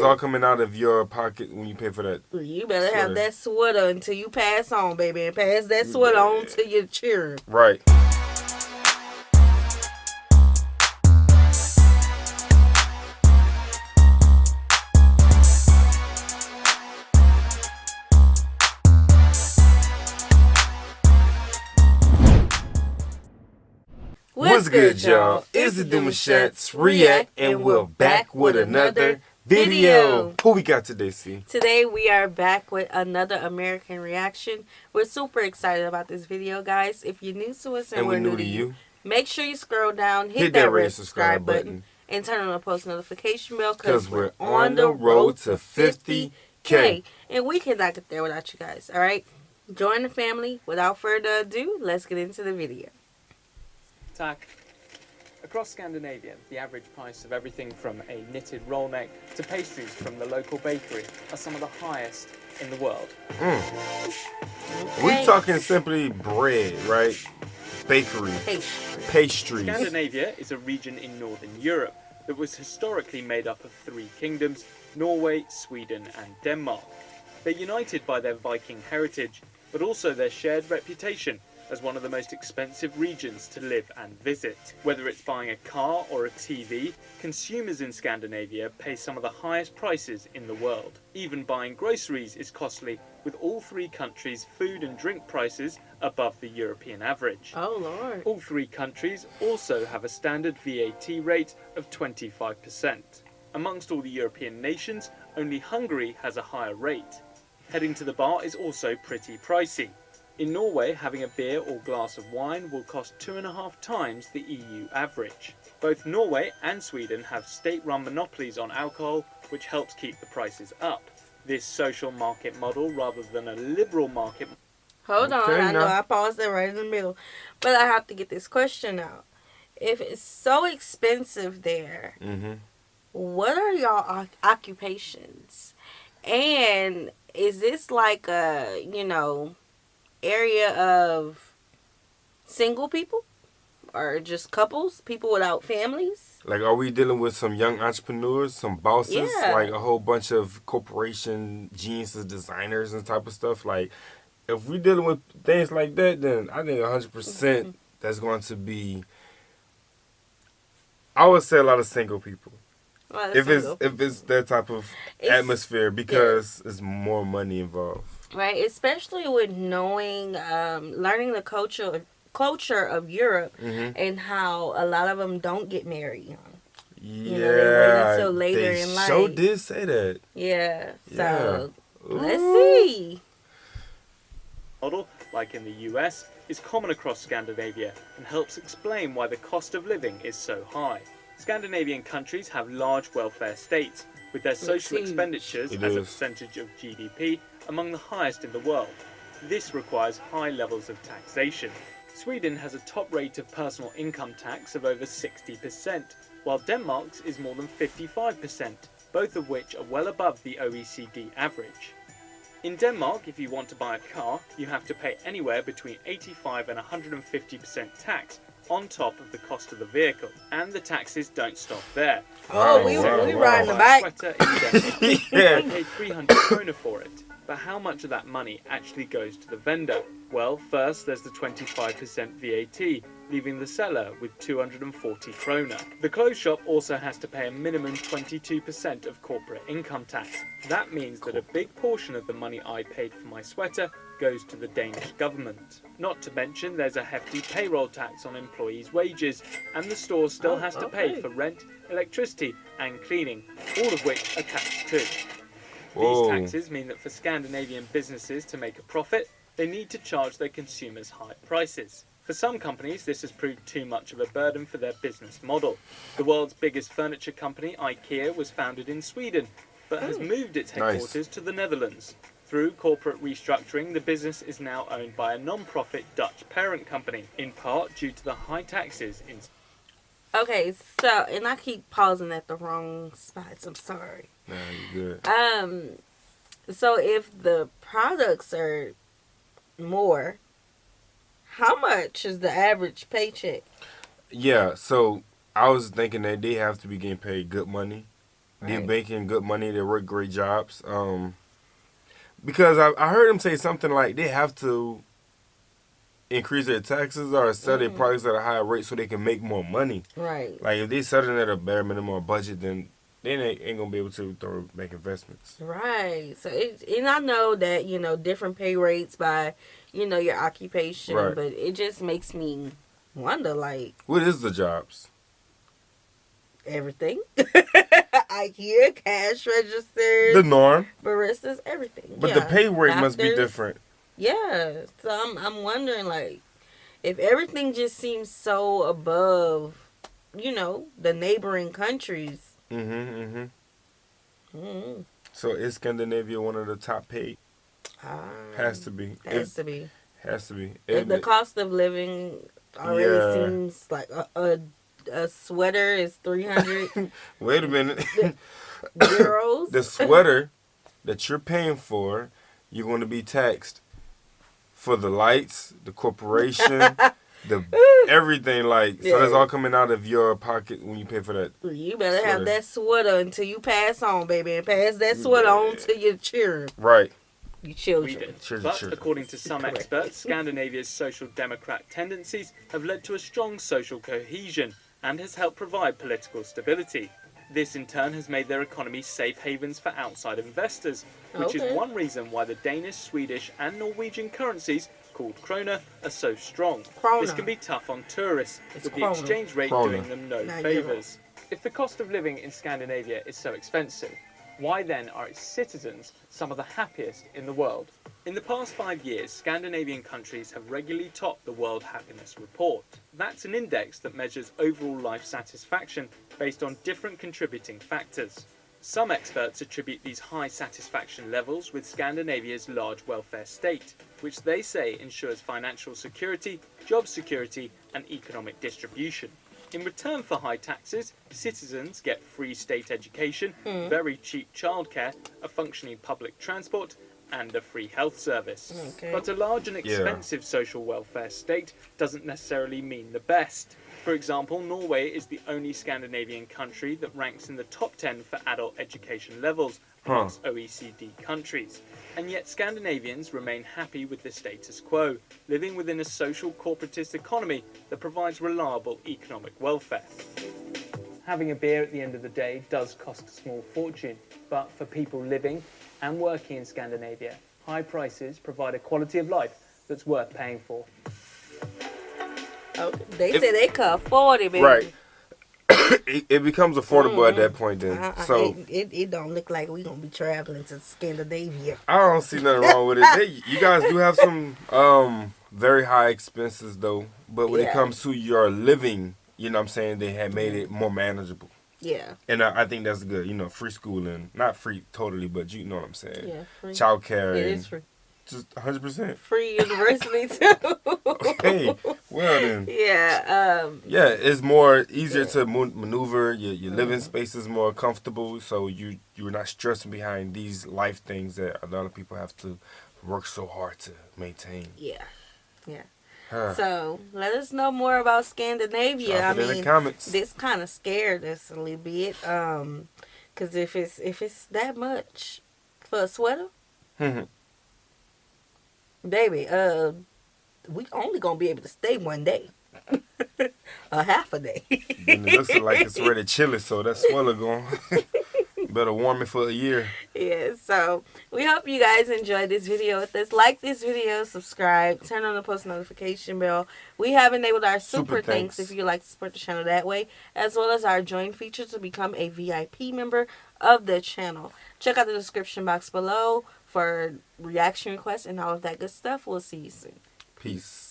that's all coming out of your pocket when you pay for that. You better sweater. have that sweater until you pass on, baby, and pass that sweater on to your children. Right. What's good, y'all? It's the Demouchets React, and we're back with another video. Who we got today, C? Today we are back with another American reaction. We're super excited about this video, guys. If you're new to us and we're new to you, make sure you scroll down, hit that red subscribe button, and turn on the post notification bell because we're on the road to 50K. And we cannot get there without you guys, all right? Join the family. Without further ado, let's get into the video. Across Scandinavia, the average price of everything from a knitted roll neck to pastries from the local bakery are some of the highest in the world. We're talking simply bread, right? Bakery. Pastries. Scandinavia is a region in Northern Europe that was historically made up of three kingdoms: Norway, Sweden and Denmark. They're united by their Viking heritage, but also their shared reputation as one of the most expensive regions to live and visit. Whether it's buying a car or a TV, consumers in Scandinavia pay some of the highest prices in the world. Even buying groceries is costly, with all three countries' food and drink prices above the European average. Oh, Lord. All three countries also have a standard VAT rate of 25%. Amongst all the European nations, only Hungary has a higher rate. Heading to the bar is also pretty pricey. In Norway, having a beer or glass of wine will cost 2.5 times the EU average. Both Norway and Sweden have state-run monopolies on alcohol, which helps keep the prices up. This social market model, rather than a liberal market... Hold on, I know I paused there right in the middle, but I have to get this question out. If it's so expensive there, what are y'all occupations? And is this like a, area of single people or just couples, people without families? Like, are we dealing with some young entrepreneurs, some bosses, like a whole bunch of corporation geniuses, designers and type of stuff? Like, if we're dealing with things like that, then I think 100% that's going to be, I would say, a lot of single people. If it's that type of atmosphere, because there's more money involved. Right, especially with knowing, learning the culture of Europe and how a lot of them don't get married young. Yeah, they wait until later in life. They did say that. Yeah, so let's see. Model, like in the US, is common across Scandinavia and helps explain why the cost of living is so high. Scandinavian countries have large welfare states, with their social expenditures as a percentage of GDP among the highest in the world. This requires high levels of taxation. Sweden has a top rate of personal income tax of over 60%, while Denmark's is more than 55%, both of which are well above the OECD average. In Denmark, if you want to buy a car, you have to pay anywhere between 85 and 150% tax on top of the cost of the vehicle, and the taxes don't stop there. We riding the bike. Sweater in Denmark, I pay 300 krona for it. But how much of that money actually goes to the vendor? Well, first there's the 25% VAT, leaving the seller with 240 krona. The clothes shop also has to pay a minimum 22% of corporate income tax. That means that a big portion of the money I paid for my sweater goes to the Danish government. Not to mention there's a hefty payroll tax on employees' wages, and the store still has to pay for rent, electricity and cleaning, all of which are taxed too. These taxes mean that for Scandinavian businesses to make a profit, they need to charge their consumers high prices. For some companies, this has proved too much of a burden for their business model. The world's biggest furniture company, IKEA, was founded in Sweden, but has moved its headquarters to the Netherlands. Through corporate restructuring, the business is now owned by a non-profit Dutch parent company, in part due to the high taxes in... Okay, so, and I keep pausing at the wrong spots, I'm sorry. Nah, you're good. So if the products are more, how much is the average paycheck? Yeah, so I was thinking that they have to be getting paid good money They're making good money. They work great jobs. Because I heard them say something like they have to increase their taxes or sell their products at a higher rate so they can make more money. Right. Like if they selling at a bare minimum budget, then they ain't gonna be able to make investments. Right. So and I know that different pay rates by your occupation, right. But it just makes me wonder, like, what is the jobs? Everything. IKEA, cash registers, the norm, baristas, everything. But the pay rate must be different. Yeah. So I'm wondering, like, if everything just seems so above, the neighboring countries. So is Scandinavia one of the top paid? Has to be. Has to be. The cost of living already seems like a sweater is 300. Wait a minute. Euros. The sweater that you're paying for, you're going to be taxed for the lights, the corporation, everything. Like, so that's all coming out of your pocket when you pay for that. You better have that sweater until you pass on, baby, and pass that sweater on to your children. Right. Your children. But according to some experts, Scandinavia's social democrat tendencies have led to a strong social cohesion and has helped provide political stability. This in turn has made their economy safe havens for outside investors, which is one reason why the Danish, Swedish and Norwegian currencies, called krona, are so strong. This can be tough on tourists, with the exchange rate doing them no favours. If the cost of living in Scandinavia is so expensive, why then are its citizens some of the happiest in the world? In the past 5 years, Scandinavian countries have regularly topped the World Happiness Report. That's an index that measures overall life satisfaction based on different contributing factors. Some experts attribute these high satisfaction levels with Scandinavia's large welfare state, which they say ensures financial security, job security, and economic distribution. In return for high taxes, citizens get free state education, very cheap childcare, a functioning public transport, and a free health service. But a large and expensive social welfare state doesn't necessarily mean the best. For example, Norway is the only Scandinavian country that ranks in the top 10 for adult education levels amongst OECD countries. And yet Scandinavians remain happy with the status quo, living within a social corporatist economy that provides reliable economic welfare. Having a beer at the end of the day does cost a small fortune, but for people living and working in Scandinavia, high prices provide a quality of life that's worth paying for. They say they can afford it, baby. Right. It becomes affordable at that point then. So it don't look like we gonna be traveling to Scandinavia. I don't see nothing wrong with it. You guys do have some very high expenses though, but when it comes to your living, you know what I'm saying, they have made it more manageable. Yeah. And I think that's good. Free schooling, not free totally, but you know what I'm saying. Yeah, free. Childcare. It is free. Just 100%. Free university too. Okay, well then. Yeah. Yeah, it's more easier to maneuver. Your living space is more comfortable, so you're not stressing behind these life things that a lot of people have to work so hard to maintain. Yeah. So let us know more about Scandinavia. In the comments. This kind of scared us a little bit, because if it's that much for a sweater. Baby, we only gonna be able to stay one day. A half a day. And it looks like it's already chilly, so that sweater going. Better warm it for a year. Yeah, so we hope you guys enjoyed this video with us. Like this video, subscribe, turn on the post notification bell. We have enabled our super thanks if you'd like to support the channel that way, as well as our join feature to become a VIP member of the channel. Check out the description box below for reaction requests and all of that good stuff. We'll see you soon. Peace.